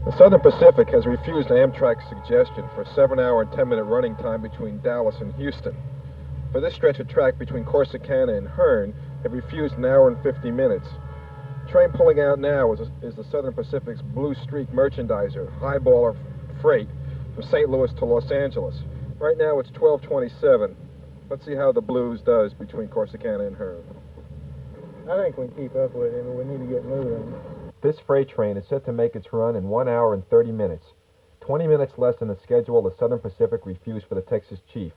The Southern Pacific has refused Amtrak's suggestion for a 7-hour and 10-minute running time between Dallas and Houston. For this stretch of track between Corsicana and Hearne, have refused an hour and 50 minutes. The train pulling out now is the Southern Pacific's Blue Streak merchandiser, highballer freight from St. Louis to Los Angeles. Right now it's 12:27. Let's see how the Blues does between Corsicana and Hearne. I think we can keep up with it, but we need to get moving. This freight train is set to make its run in 1 hour and 30 minutes. 20 minutes less than the schedule the Southern Pacific refused for the Texas Chief,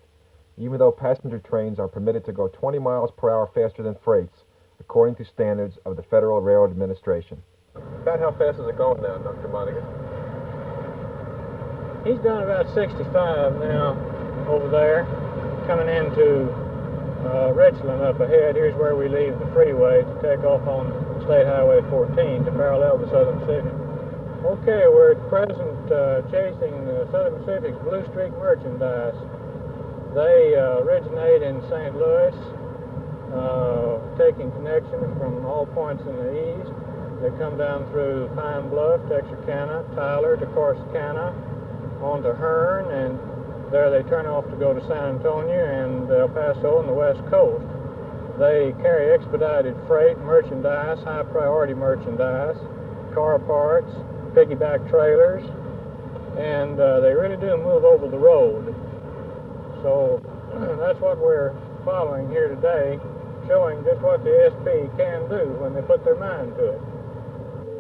even though passenger trains are permitted to go 20 miles per hour faster than freights, according to standards of the Federal Railroad Administration. About how fast is it going now, Dr. Monaghan? He's done about 65 now over there, coming into Richland up ahead. Here's where we leave the freeway to take off on State Highway 14 to parallel the Southern Pacific. Okay, we're at present chasing the Southern Pacific's Blue Streak merchandise. They originate in St. Louis, taking connections from all points in the east. They come down through Pine Bluff, Texarkana, Tyler to Corsicana, on to Hearne, and there they turn off to go to San Antonio and El Paso on the west coast. They carry expedited freight, merchandise, high priority merchandise, car parts, piggyback trailers, and they really do move over the road. So that's what we're following here today, showing just what the SP can do when they put their mind to it.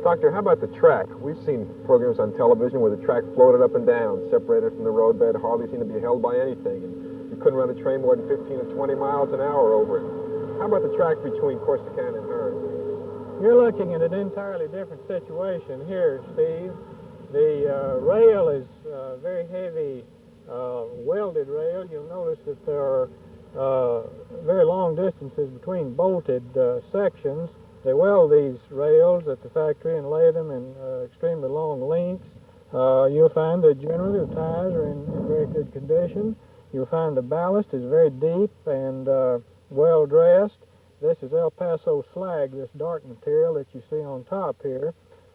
Doctor, how about the track? We've seen programs on television where the track floated up and down, separated from the roadbed, hardly seemed to be held by anything, and you couldn't run a train more than 15 or 20 miles an hour over it. How about the track between Corsicana and Hearne? You're looking at an entirely different situation here, Steve. The rail is very heavy, welded rail. You'll notice that there are very long distances between bolted sections. They weld these rails at the factory and lay them in extremely long lengths. You'll find that generally the tires are in very good condition. You'll find the ballast is very deep and well dressed. This is El Paso slag, this dark material that you see on top here.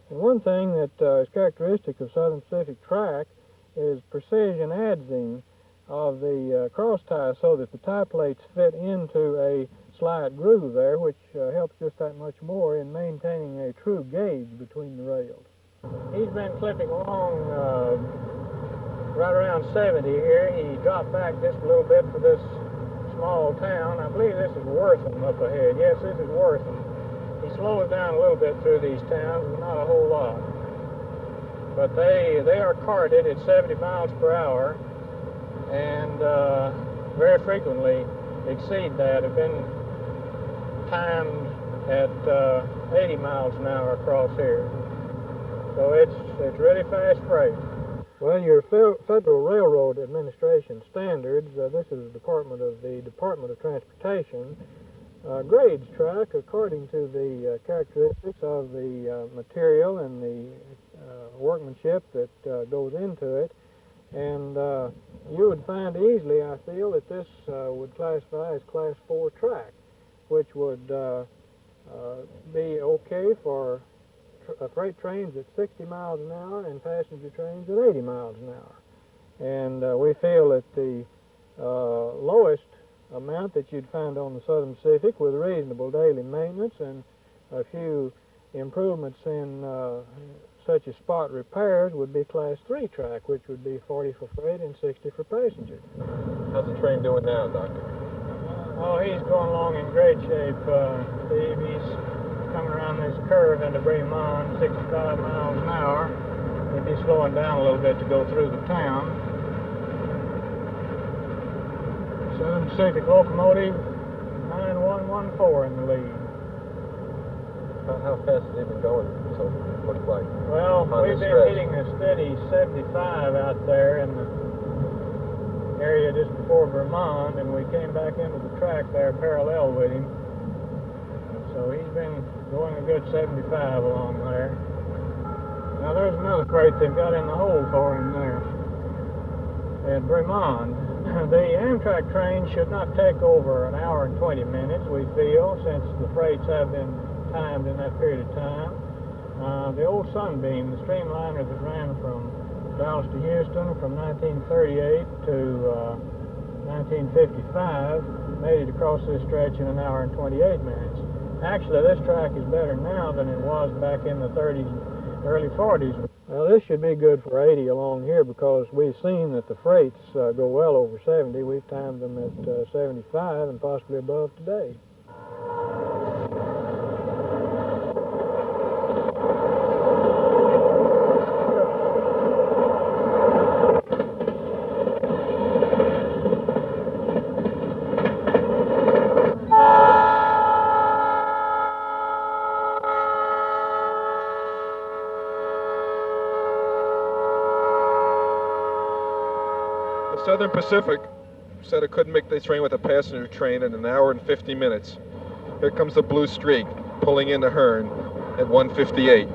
And one thing that is characteristic of Southern Pacific track is precision adzing of the cross ties so that the tie plates fit into a slight groove there, which helps just that much more in maintaining a true gauge between the rails. He's been clipping along right around 70 here. He dropped back just a little bit for this small town. I believe this is Wortham up ahead. Yes, this is Wortham. He slows down a little bit through these towns, but not a whole lot. But they are carted at 70 miles per hour and very frequently exceed that. Have been timed at 80 miles an hour across here. So it's really fast freight. Well, your Federal Railroad Administration standards, this is the Department of Transportation, grades track according to the characteristics of the material and the workmanship that goes into it. And you would find easily, I feel, that this would classify as Class 4 track, which would be okay for freight trains at 60 miles an hour and passenger trains at 80 miles an hour. And we feel that the lowest amount that you'd find on the Southern Pacific with reasonable daily maintenance and a few improvements in such as spot repairs would be Class 3 track, which would be 40 for freight and 60 for passengers. How's the train doing now, Doctor? Oh, he's going along in great shape, Steve. He's coming around this curve into Bremond, 65 miles an hour. He'd be slowing down a little bit to go through the town. Southern Pacific locomotive, 9114 in the lead. How fast has he been going, so it looks like? Well, we've been hitting a steady 75 out there in the area just before Vermont, and we came back into the track there parallel with him. So he's been going a good 75 along there. Now there's another freight they've got in the hole for him there at Bremond. The Amtrak train should not take over an hour and 20 minutes, we feel, since the freights have been timed in that period of time. The old Sunbeam, the streamliner that ran from Dallas to Houston from 1938 to 1955, made it across this stretch in 1 hour and 28 minutes. Actually, this track is better now than it was back in the 30s, early 40s. Well, this should be good for 80 along here because we've seen that the freights go well over 70. We've timed them at 75 and possibly above today. Southern Pacific said it couldn't make the train with a passenger train in 1 hour and 50 minutes. Here comes the blue streak pulling into Hearn at 1:58,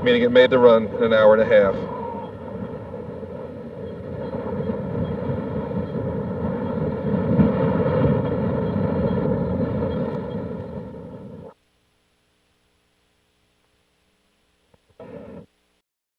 meaning it made the run in 1 hour and a half.